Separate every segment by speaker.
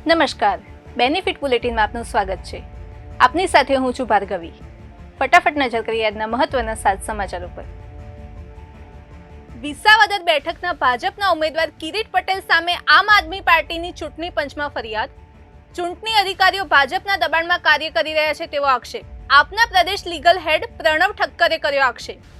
Speaker 1: નમસ્કાર, બેનિફિટ બુલેટિનમાં આપનું સ્વાગત છે. આપની સાથે હું છું ભાર્ગવી. ફટાફટ નજર કરીએ આજના મહત્વના 7 સમાચારો પર. વિસાવદર બેઠકના ભાજપના ઉમેદવાર કિરીટ પટેલ સામે આમ આદમી પાર્ટીની ચૂંટણી પંચમાં ફરિયાદ. ચૂંટણી અધિકારીઓ ભાજપના દબાણમાં કાર્ય કરી રહ્યા છે તેવો આક્ષેપ. આપના પ્રદેશ લીગલ હેડ પ્રણવ ઠક્કરે કર્યો આક્ષેપ.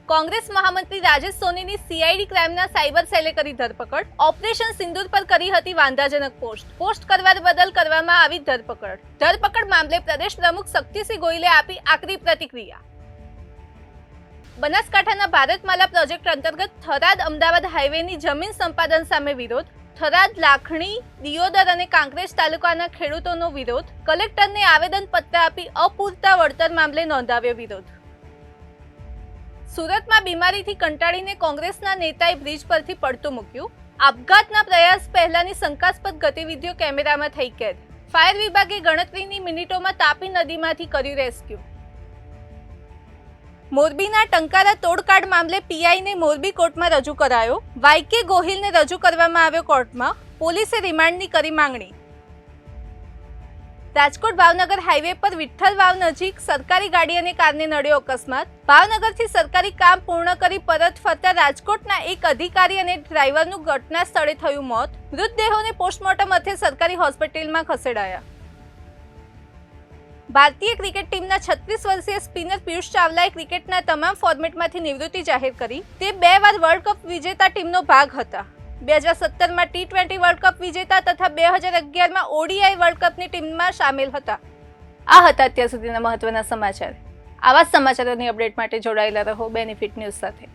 Speaker 1: કોંગ્રેસ મહામંત્રી રાજેશ સોનીની સીઆઈડી ક્રાઇમના સાયબર સેલે કરી ધરપકડ. ઓપરેશન સિંદૂર પર કરી હતી વાંધાજનક પોસ્ટ કરવા બદલ કરવામાં આવી ધરપકડ. ધરપકડ મામલે પ્રદેશ પ્રમુખ શક્તિસિંહ ગોહિલે આપી આકરી પ્રતિક્રિયા. બનાસકાંઠાના ભારતમાલા પ્રોજેક્ટ અંતર્ગત થરાદ અમદાવાદ હાઈવેની જમીન સંપાદન સામે વિરોધ. થરાદ, લાખણી, દિયોદર અને કાંકરેજ તાલુકાના ખેડૂતોનો વિરોધ. કલેક્ટરને આવેદનપત્ર આપી અપૂરતા વળતર મામલે નોંધાવ્યો વિરોધ. સુરતમાં બીમારીથી કંટાળીને કોંગ્રેસના નેતાએ બ્રિજ પરથી પડતું મૂક્યું. આપઘાતના પ્રયાસ પહેલાની શંકાસ્પદ ગતિવિધિઓ કેમેરામાં થઈ કેદ. ફાયર વિભાગે ગણતરીની મિનિટોમાં તાપી નદીમાંથી કર્યું રેસ્ક્યુ. મોરબીના ટંકારા તોડકાંડ મામલે પીઆઈને મોરબી કોર્ટમાં રજૂ કરાયો. વાયકે ગોહિલને રજૂ કરવામાં આવ્યો કોર્ટમાં. પોલીસે રિમાન્ડની કરી માંગણી. રાજકોટ ભાવનગર હાઈવે પર વિઠ્ઠલ વાવ નજીક સરકારી ગાડી અને કારને નડ્યો અકસ્માત. ભાવનગરથી સરકારી કામ પૂર્ણ કરી પરત ફરતા રાજકોટના એક અધિકારી અને ડ્રાઈવરનું ઘટના સ્થળે થયું મોત. મૃતદેહોને પોસ્ટમોર્ટમ અર્થે સરકારી હોસ્પિટલમાં ખસેડાયા. ભારતીય ક્રિકેટ ટીમના 36 વર્ષીય સ્પિનર પિયુષ ચાવલાએ ક્રિકેટના તમામ ફોર્મેટમાંથી નિવૃત્તિ જાહેર કરી. તે 2 વાર વર્લ્ડ કપ વિજેતા ટીમનો ભાગ હતા. 2017માં T20 વર્લ્ડ કપ વિજેતા તથા 2011માં ઓડીઆઈ વર્લ્ડ કપની ટીમમાં સામેલ હતા. આ હતા અત્યાર સુધીના મહત્વના સમાચાર. આવા જ સમાચારોની અપડેટ માટે જોડાયેલા રહો બેનિફિટ ન્યૂઝ સાથે.